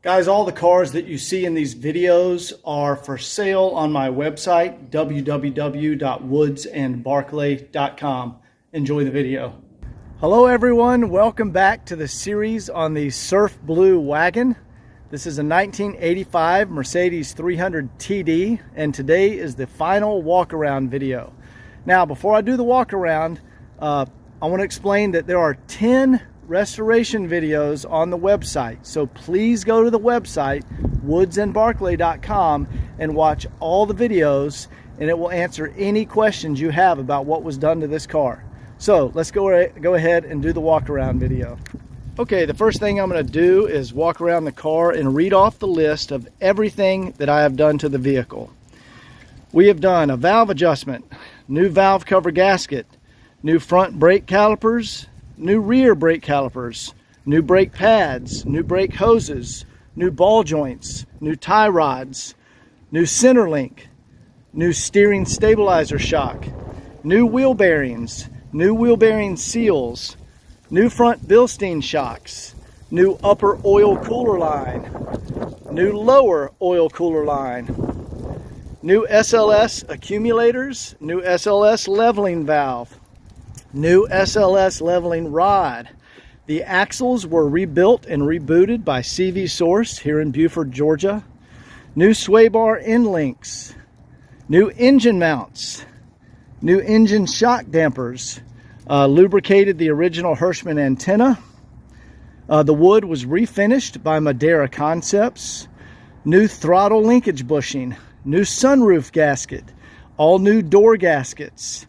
Guys, all the cars that you see in these videos are for sale on my website, www.woodsandbarclay.com. Enjoy the video. Hello everyone, welcome back to the series on the Surf Blue Wagon. This is a 1985 Mercedes 300 TD, and today is the final walk-around video. Now, before I do the walk-around, I want to explain that there are 10 restoration videos on the website, so please go to the website woodsandbarclay.com and watch all the videos, and it will answer any questions you have about what was done to this car. So let's go ahead and do the walk around video. Okay, the first thing I'm going to do is walk around the car and read off the list of everything that I have done to the vehicle. We have done a valve adjustment, new valve cover gasket, new front brake calipers, new rear brake calipers, new brake pads, new brake hoses, new ball joints, new tie rods, new center link, new steering stabilizer shock, new wheel bearings, new wheel bearing seals, new front Bilstein shocks, new upper oil cooler line, new lower oil cooler line, new SLS accumulators, new SLS leveling valve, new SLS leveling rod. The axles were rebuilt and rebooted by CV Source here in Buford, Georgia. New sway bar end links, new engine mounts, new engine shock dampers, lubricated the original Hirschman antenna. The wood was refinished by Madeira Concepts. New throttle linkage bushing, new sunroof gasket, all new door gaskets.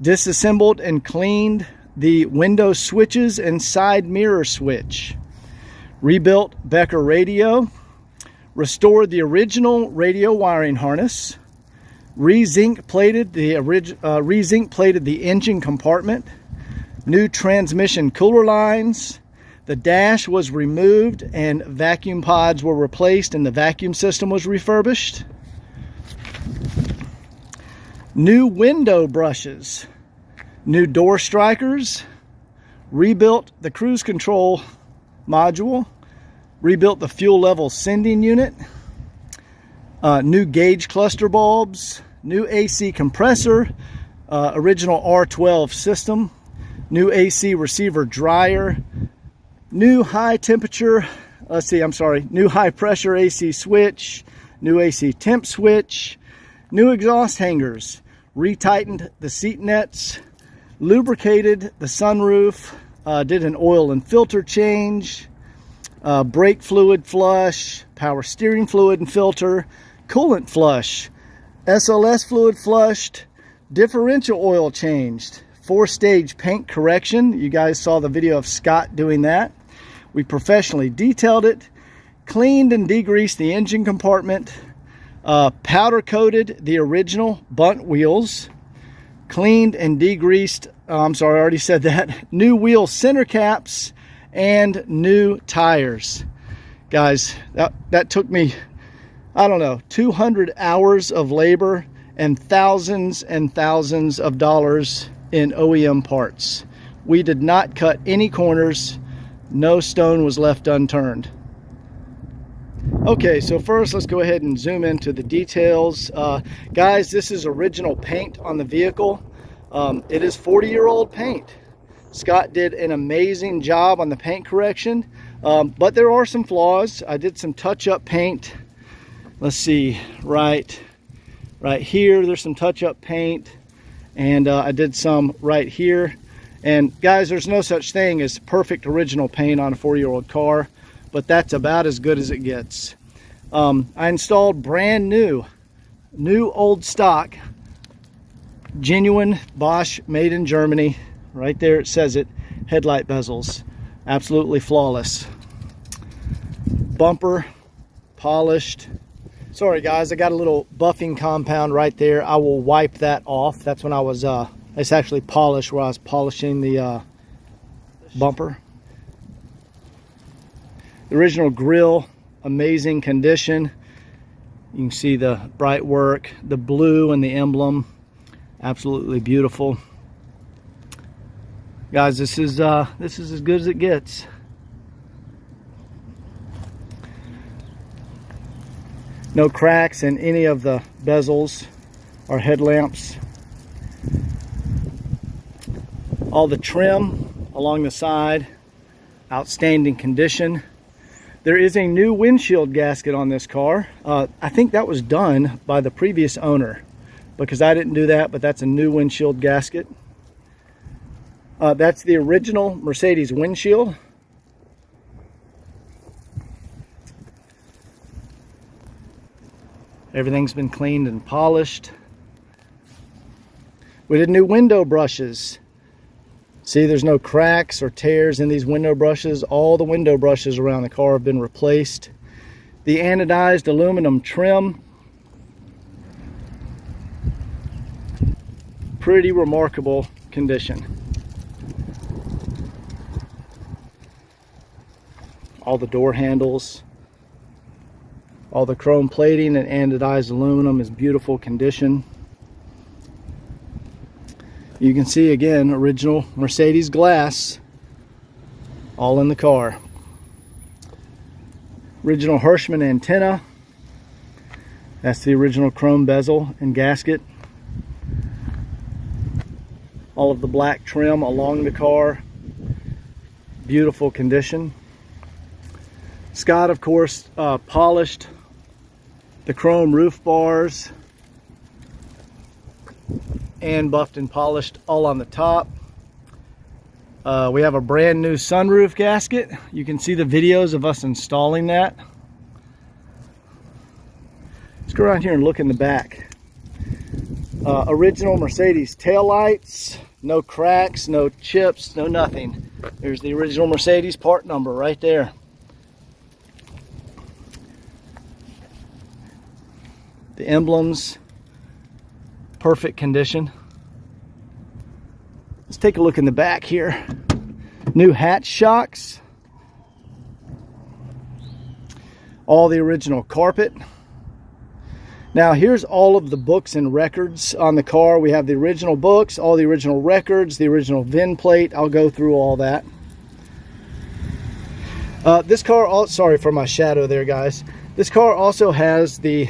Disassembled and cleaned the window switches and side mirror switch. Rebuilt Becker radio. Restored the original radio wiring harness. Re-zinc plated the engine compartment. New transmission cooler lines. The dash was removed and vacuum pods were replaced, and the vacuum system was refurbished. New window brushes, new door strikers, rebuilt the cruise control module, rebuilt the fuel level sending unit, new gauge cluster bulbs, new AC compressor, original R12 system, new AC receiver dryer, new high temperature, new high pressure AC switch, new AC temp switch, new exhaust hangers, retightened the seat nets, lubricated the sunroof, did an oil and filter change, brake fluid flush, power steering fluid and filter, coolant flush, SLS fluid flushed, differential oil changed, 4-stage paint correction. You guys saw the video of Scott doing that. We professionally detailed it, cleaned and degreased the engine compartment, powder coated the original bunt wheels, cleaned and degreased, I already said that, new wheel center caps, and new tires. Guys, that took me, I don't know, 200 hours of labor and thousands of dollars in OEM parts. We did not cut any corners. No stone was left unturned. Okay, so first let's go ahead and zoom into the details. Guys, this is original paint on the vehicle. It is 40-year-old paint. Scott did an amazing job on the paint correction, but there are some flaws. I did some touch-up paint. Let's see, right here, there's some touch-up paint, and I did some right here. And guys, there's no such thing as perfect original paint on a 40-year-old car, but that's about as good as it gets. I installed brand new old stock, genuine Bosch made in Germany. Right there it says it, headlight bezels, absolutely flawless. Bumper, polished. Sorry guys, I got a little buffing compound right there. I will wipe that off. That's when I was, it's actually polished where I was polishing the bumper. The original grille, amazing condition. You can see the bright work, the blue and the emblem, absolutely beautiful. Guys, this is as good as it gets. No cracks in any of the bezels or headlamps. All the trim along the side, outstanding condition. There is a new windshield gasket on this car. I think that was done by the previous owner, because I didn't do that, but that's a new windshield gasket. That's the original Mercedes windshield. Everything's been cleaned and polished. We did new window brushes. See, there's no cracks or tears in these window brushes. All the window brushes around the car have been replaced. The anodized aluminum trim. Pretty remarkable condition. All the door handles. All the chrome plating and anodized aluminum is beautiful condition. You can see again, original Mercedes glass all in the car. Original Hirschman antenna. That's the original chrome bezel and gasket. All of the black trim along the car. Beautiful condition. Scott, of course, polished the chrome roof bars and buffed and polished all on the top. We have a brand new sunroof gasket. You can see the videos of us installing that. Let's go around here and look in the back. Original Mercedes taillights, no cracks, no chips, no nothing. There's the original Mercedes part number right there. The emblems, perfect condition. Let's take a look in the back here. New hatch shocks. All the original carpet. Now here's all of the books and records on the car. We have the original books, all the original records, the original VIN plate. I'll go through all that. This car, sorry for my shadow there, guys. This car also has the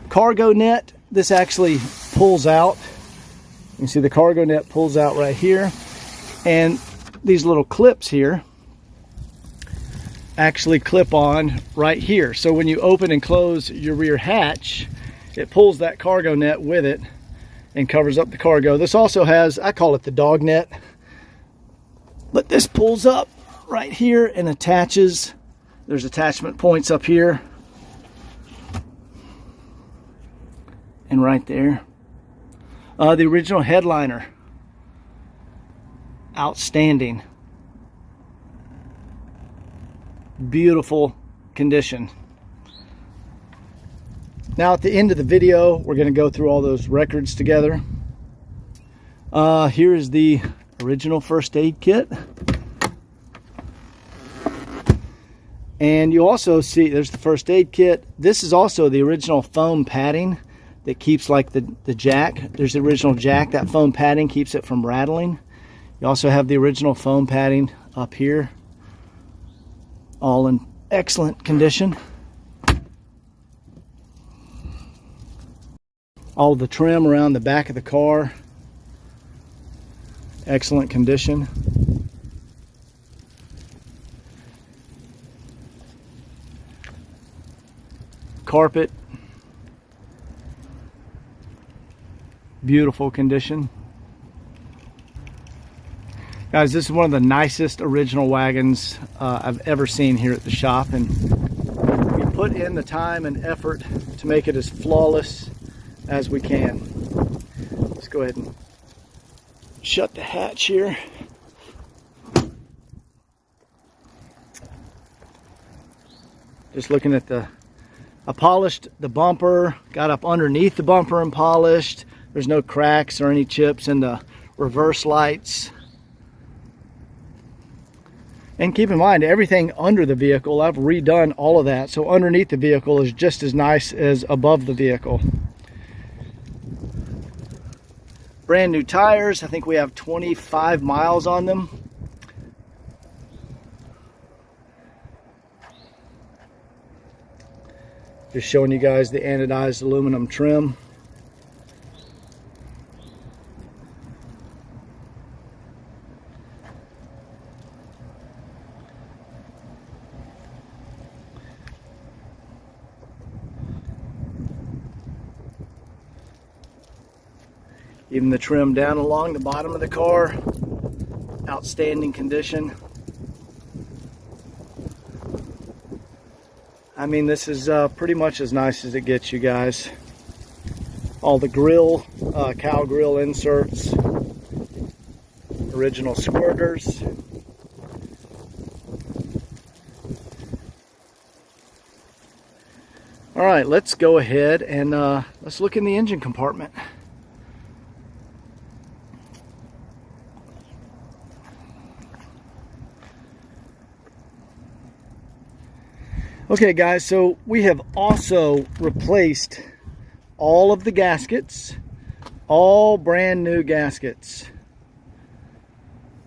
cargo net. This actually pulls out. You can see the cargo net pulls out right here, and these little clips here actually clip on right here. So when you open and close your rear hatch, it pulls that cargo net with it and covers up the cargo. This also has, I call it the dog net, but this pulls up right here and attaches. There's attachment points up here and right there. The original headliner, outstanding, beautiful condition. Now at the end of the video, we're going to go through all those records together. Here is the original first aid kit, and you also see there's the first aid kit. This is also the original foam padding that keeps like the jack. There's the original jack. That foam padding keeps it from rattling. You also have the original foam padding up here, all in excellent condition. All of the trim around the back of the car, excellent condition. Carpet, beautiful condition. Guys, this is one of the nicest original wagons I've ever seen here at the shop, and we put in the time and effort to make it as flawless as we can. Let's go ahead and shut the hatch here. Just looking at I polished the bumper, got up underneath the bumper and polished. There's no cracks or any chips in the reverse lights. And keep in mind, everything under the vehicle, I've redone all of that. So underneath the vehicle is just as nice as above the vehicle. Brand new tires. I think we have 25 miles on them. Just showing you guys the anodized aluminum trim. Even the trim down along the bottom of the car, outstanding condition. I mean, this is pretty much as nice as it gets, you guys. All the grill, cow grill inserts, original squirters. All right, let's go ahead and let's look in the engine compartment. Okay guys, so we have also replaced all of the gaskets, all brand new gaskets.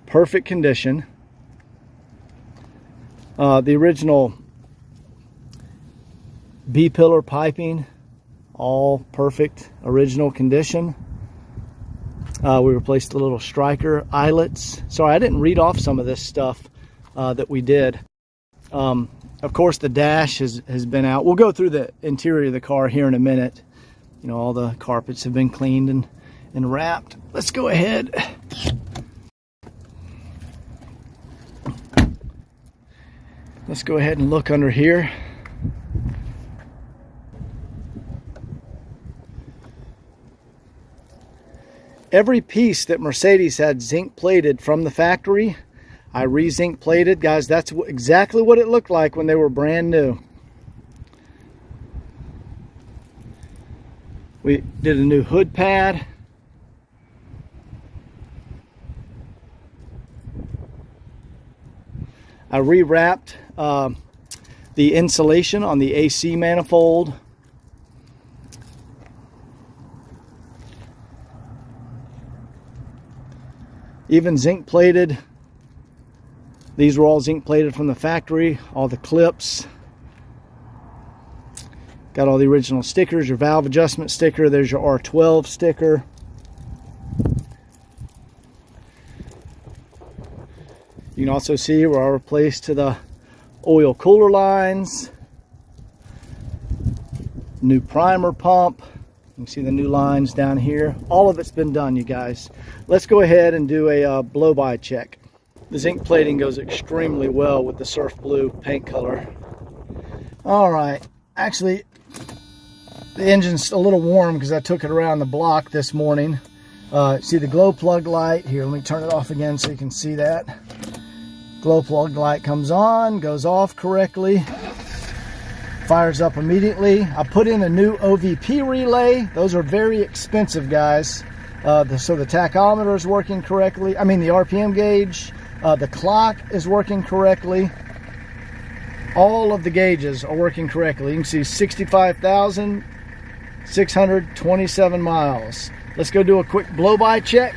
Perfect condition. The original B-pillar piping, all perfect, original condition. We replaced the little striker eyelets. Sorry, I didn't read off some of this stuff that we did. Of course, the dash has been out. We'll go through the interior of the car here in a minute. You know, all the carpets have been cleaned and wrapped. Let's go ahead. Let's go ahead and look under here. Every piece that Mercedes had zinc plated from the factory, I re-zinc plated. Guys, that's exactly what it looked like when they were brand new. We did a new hood pad. I rewrapped the insulation on the AC manifold. Even zinc plated. These were all zinc plated from the factory, all the clips. Got all the original stickers, your valve adjustment sticker, there's your R12 sticker. You can also see where I replaced to the oil cooler lines. New primer pump. You can see the new lines down here. All of it's been done, you guys. Let's go ahead and do a blow-by check. The zinc plating goes extremely well with the surf blue paint color. All right, actually, the engine's a little warm because I took it around the block this morning. See the glow plug light? Here, let me turn it off again so you can see that. Glow plug light comes on, goes off correctly, fires up immediately. I put in a new OVP relay. Those are very expensive, guys. So the tachometer is working correctly. I mean, the RPM gauge. The clock is working correctly. All of the gauges are working correctly. You can see 65,627 miles. Let's go do a quick blow-by check.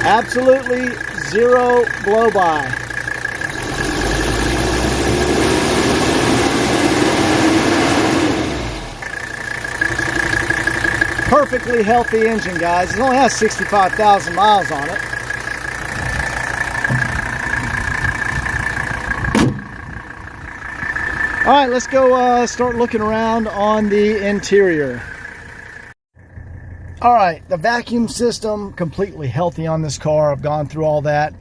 Absolutely zero blow-by. Perfectly healthy engine, guys. It only has 65,000 miles on it. All right, let's go start looking around on the interior. All right, the vacuum system, completely healthy on this car. I've gone through all that.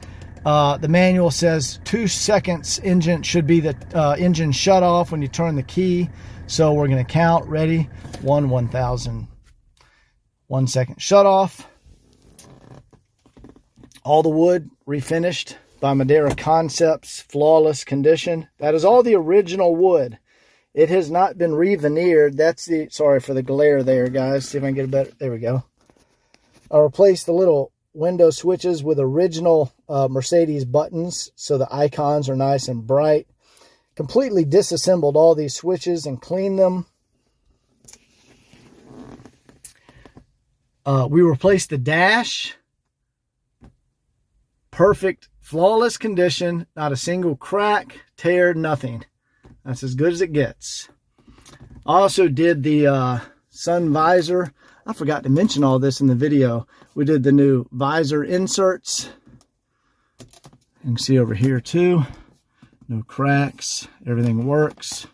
The manual says 2 seconds engine should be the engine shut off when you turn the key. So we're gonna count, ready? 1,000. 1 second shut off. All the wood refinished by Madeira Concepts, flawless condition. That is all the original wood. It has not been re-veneered. That's the, sorry for the glare there, guys. See if I can get a better, there we go. I replaced the little window switches with original Mercedes buttons, so the icons are nice and bright. Completely disassembled all these switches and cleaned them. We replaced the dash. Perfect, flawless condition. Not a single crack, tear, nothing. That's as good as it gets. I also did the sun visor. I forgot to mention all this in the video. We did the new visor inserts. You can see over here too. No cracks. Everything works.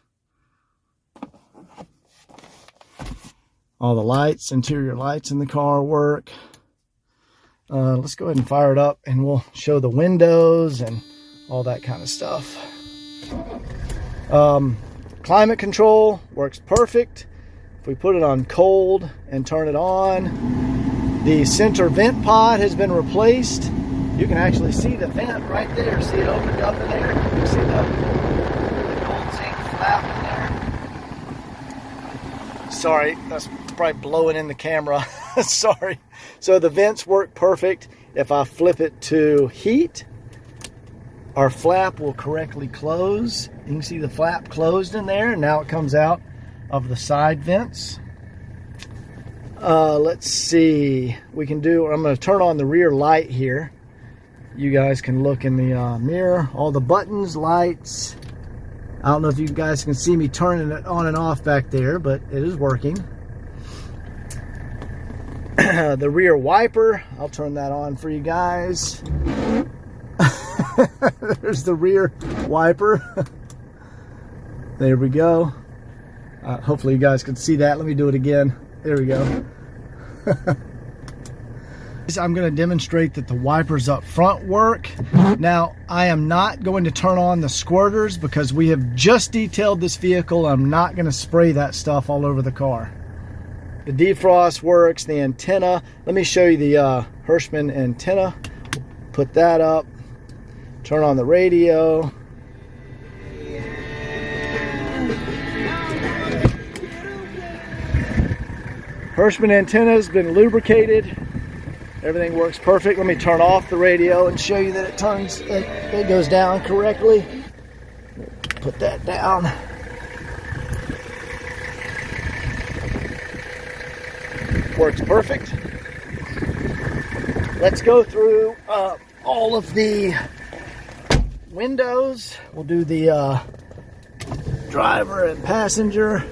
All the lights, interior lights in the car work. Let's go ahead and fire it up and we'll show the windows and all that kind of stuff. Climate control works perfect. If we put it on cold and turn it on, the center vent pod has been replaced. You can actually see the vent right there. See it opened up in there? You can see the gold zinc flap in there. Sorry, that's probably blowing in the camera. Sorry. So the vents work perfect. If I flip it to heat, our flap will correctly close. You can see the flap closed in there, and now it comes out of the side vents. Let's see. I'm going to turn on the rear light here. You guys can look in the mirror. All the buttons, lights. I don't know if you guys can see me turning it on and off back there, but it is working. The rear wiper, I'll turn that on for you guys. There's the rear wiper. There we go. Hopefully you guys can see that. Let me do it again. There we go. I'm going to demonstrate that the wipers up front work. Now, I am not going to turn on the squirters because we have just detailed this vehicle. I'm not going to spray that stuff all over the car. The defrost works, the antenna. Let me show you the Hirschman antenna. Put that up. Turn on the radio. Hirschman antenna has been lubricated. Everything works perfect. Let me turn off the radio and show you that it goes down correctly. Put that down. Works perfect. Let's go through all of the windows. We'll do the driver and passenger.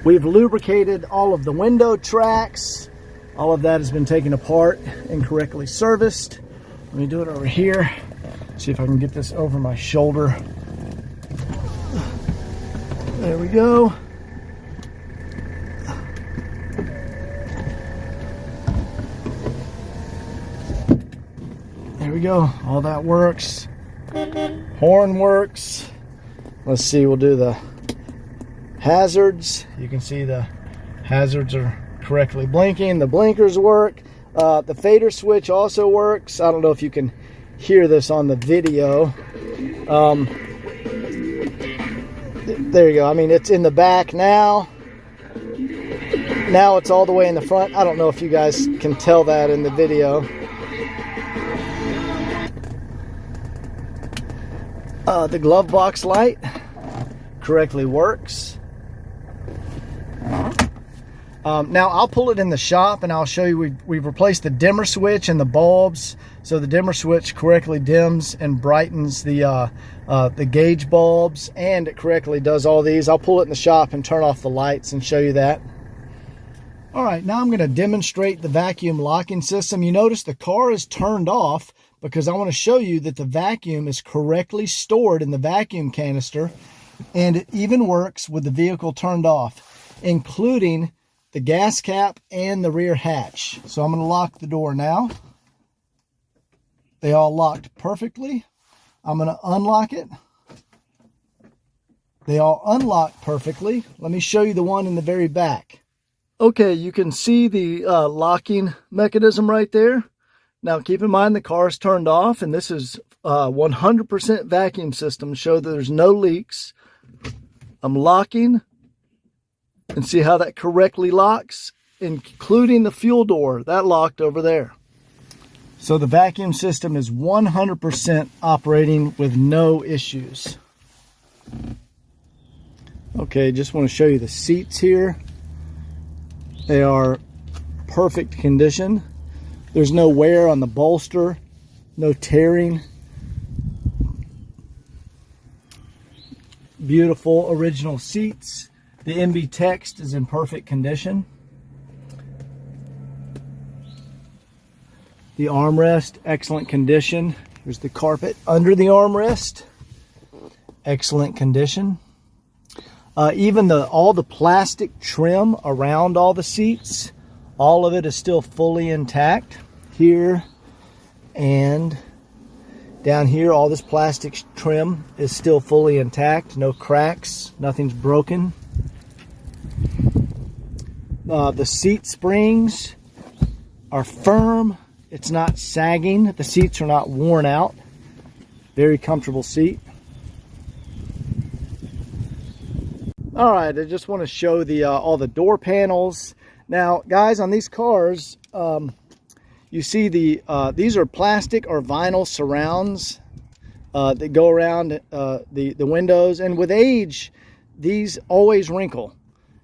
We've lubricated all of the window tracks. All of that has been taken apart and correctly serviced. Let me do it over here. See if I can get this over my shoulder. There we go. There we go. All that works. Horn works. Let's see, we'll do the hazards. You can see the hazards are correctly blinking. The blinkers work. The fader switch also works. I don't know if you can hear this on the video. There you go. I mean, it's in the back now. Now it's all the way in the front. I don't know if you guys can tell that in the video. The glove box light correctly works. Now I'll pull it in the shop and I'll show you we've replaced the dimmer switch and the bulbs. So the dimmer switch correctly dims and brightens the gauge bulbs, and it correctly does all these. I'll pull it in the shop and turn off the lights and show you that. All right, now I'm going to demonstrate the vacuum locking system. You notice the car is turned off because I want to show you that the vacuum is correctly stored in the vacuum canister, and it even works with the vehicle turned off, including the gas cap and the rear hatch. So I'm going to lock the door now. They all locked perfectly. I'm going to unlock it. They all unlock perfectly. Let me show you the one in the very back. Okay, you can see the locking mechanism right there. Now keep in mind the car is turned off, and this is 100% vacuum system to show that there's no leaks. I'm locking, and see how that correctly locks, including the fuel door. That locked over there. So the vacuum system is 100% operating with no issues. Okay, just want to show you the seats here. They are perfect condition. There's no wear on the bolster, no tearing. Beautiful original seats. The MB text is in perfect condition. The armrest, excellent condition. Here's the carpet under the armrest, excellent condition. Even all the plastic trim around all the seats, all of it is still fully intact. Here and down here, all this plastic trim is still fully intact. No cracks, nothing's broken. The seat springs are firm. It's not sagging. The seats are not worn out. Very comfortable seat. All right, I just want to show the all the door panels. Now, guys, on these cars, you see these are plastic or vinyl surrounds that go around the windows, and with age, these always wrinkle.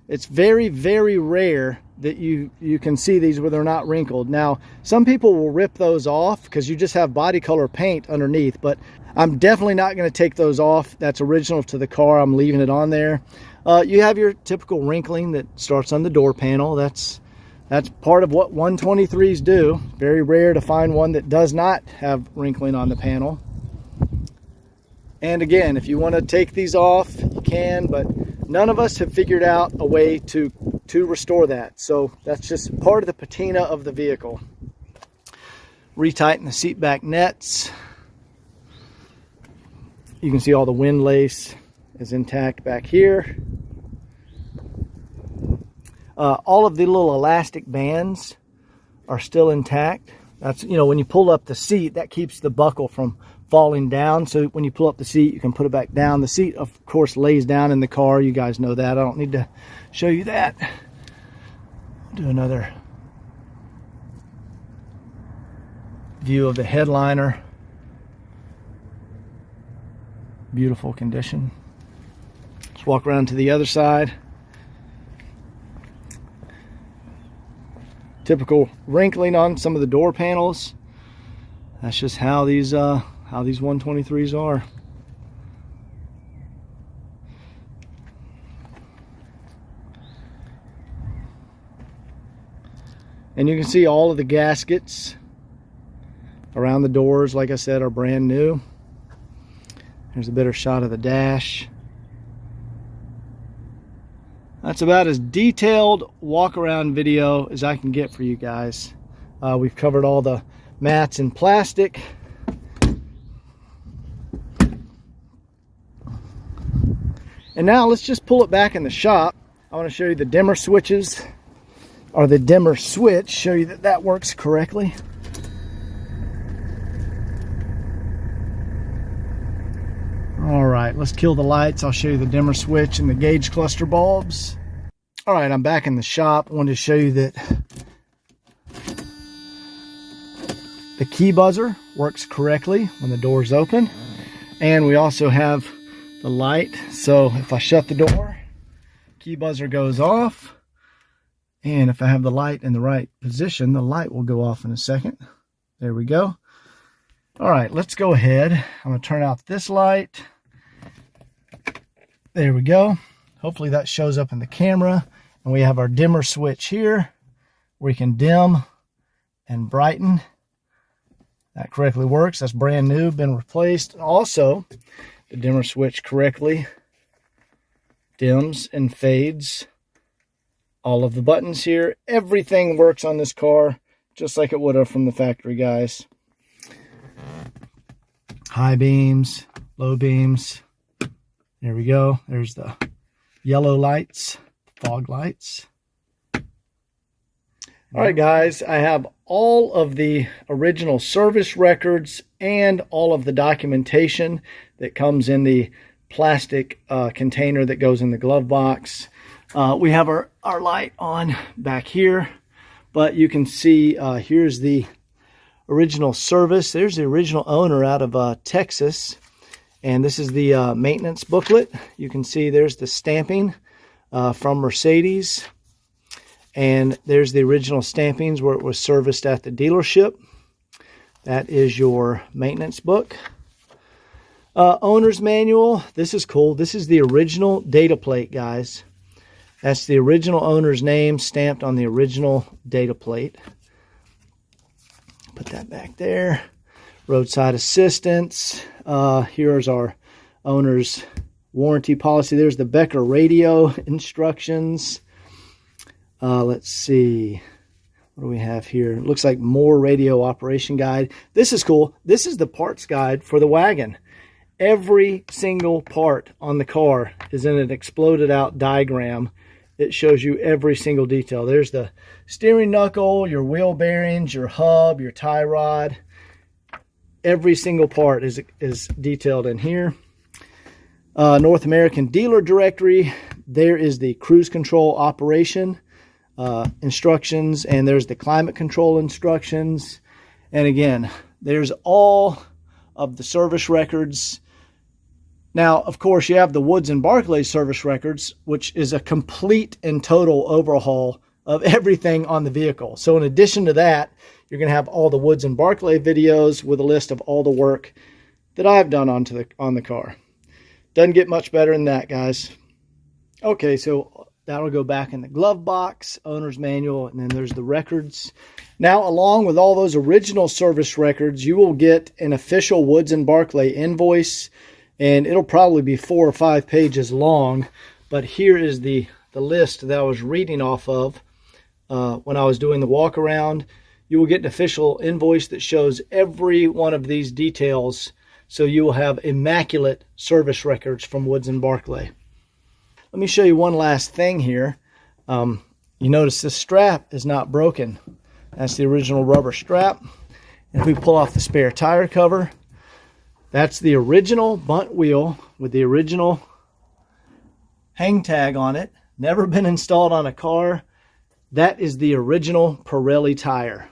It's very, very rare that you can see these where they're not wrinkled. Now, some people will rip those off because you just have body color paint underneath, but I'm definitely not going to take those off. That's original to the car. I'm leaving it on there. You have your typical wrinkling that starts on the door panel. That's part of what 123s do. Very rare to find one that does not have wrinkling on the panel. And again, if you want to take these off, you can, but none of us have figured out a way to restore that. So that's just part of the patina of the vehicle. Retighten the seat back nets. You can see all the wind lace is intact back here. All of the little elastic bands are still intact. That's, you know, when you pull up the seat, that keeps the buckle from falling down. So when you pull up the seat, you can put it back down. The seat, of course, lays down in the car. You guys know that. I don't need to show you that. Do another view of the headliner. Beautiful condition. Let's walk around to the other side. Typical wrinkling on some of the door panels. That's just how these 123s are. And you can see all of the gaskets around the doors, like I said, are brand new. Here's a better shot of the dash. That's about as detailed walk-around video as I can get for you guys. We've covered all the mats in plastic. And now let's just pull it back in the shop. I want to show you the dimmer switches, or the dimmer switch, show you that that works correctly. All right, let's kill the lights. I'll show you the dimmer switch and the gauge cluster bulbs. All right, I'm back in the shop. I wanted to show you that the key buzzer works correctly when the door's open. And we also have the light. So if I shut the door, key buzzer goes off. And if I have the light in the right position, the light will go off in a second. There we go. All right, let's go ahead. I'm going to turn out this light. There we go. Hopefully that shows up in the camera. And we have our dimmer switch here. We can dim and brighten. That correctly works. That's brand new, been replaced. Also, the dimmer switch correctly dims and fades all of the buttons here. Everything works on this car just like it would have from the factory, guys. High beams, low beams. There we go. There's the yellow lights, fog lights. All right, guys, I have all of the original service records and all of the documentation that comes in the plastic container that goes in the glove box. We have our light on back here, but you can see here's the original service. There's the original owner out of Texas, and this is the maintenance booklet. You can see there's the stamping from Mercedes. And there's the original stampings where it was serviced at the dealership. That is your maintenance book. Owner's manual. This is cool. This is the original data plate, guys. That's the original owner's name stamped on the original data plate. Put that back there. Roadside assistance. Here's our owner's warranty policy. There's the Becker radio instructions. Let's see. What do we have here? It looks like more radio operation guide. This is cool. This is the parts guide for the wagon. Every single part on the car is in an exploded out diagram. It shows you every single detail. There's the steering knuckle, your wheel bearings, your hub, your tie rod. Every single part is detailed in here. North American Dealer Directory. There is the cruise control operation instructions, and there's the climate control instructions. And again, there's all of the service records. Now, of course, you have the Woods and Barclay service records, which is a complete and total overhaul of everything on the vehicle. So in addition to that, you're going to have all the Woods and Barclay videos with a list of all the work that I've done on the car. Doesn't get much better than that, guys. Okay, so that'll go back in the glove box, owner's manual, and then there's the records. Now, along with all those original service records, you will get an official Woods and Barclay invoice, and it'll probably be 4 or 5 pages long. But here is the list that I was reading off of when I was doing the walk around. You will get an official invoice that shows every one of these details, so you will have immaculate service records from Woods and Barclay. Let me show you one last thing here. You notice this strap is not broken. That's the original rubber strap. And if we pull off the spare tire cover, that's the original bunt wheel with the original hang tag on it. Never been installed on a car. That is the original Pirelli tire.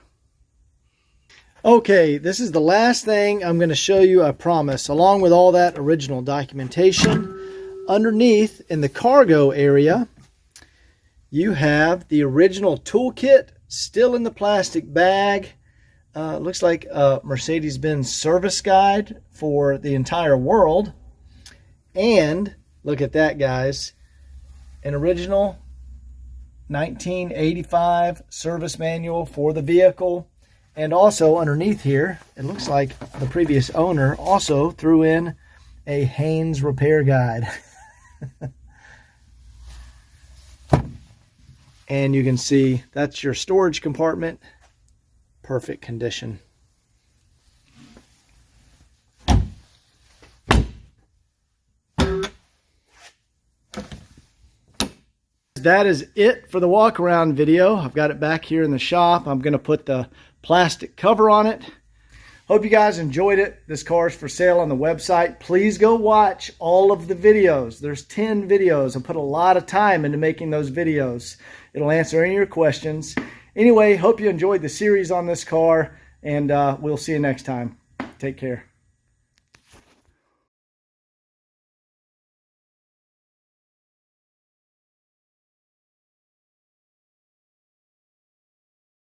Okay, this is the last thing I'm going to show you, I promise. Along with all that original documentation, underneath in the cargo area, you have the original toolkit still in the plastic bag. Looks like a Mercedes-Benz service guide for the entire world. And look at that, guys. An original 1985 service manual for the vehicle. And also underneath here, it looks like the previous owner also threw in a Haynes repair guide. And you can see that's your storage compartment. Perfect condition. That is it for the walk around video. I've got it back here in the shop. I'm going to put the plastic cover on it. Hope you guys enjoyed it. This car is for sale on the website. Please go watch all of the videos. There's 10 videos. I put a lot of time into making those videos. It'll answer any of your questions. Anyway, hope you enjoyed the series on this car, and we'll see you next time. Take care.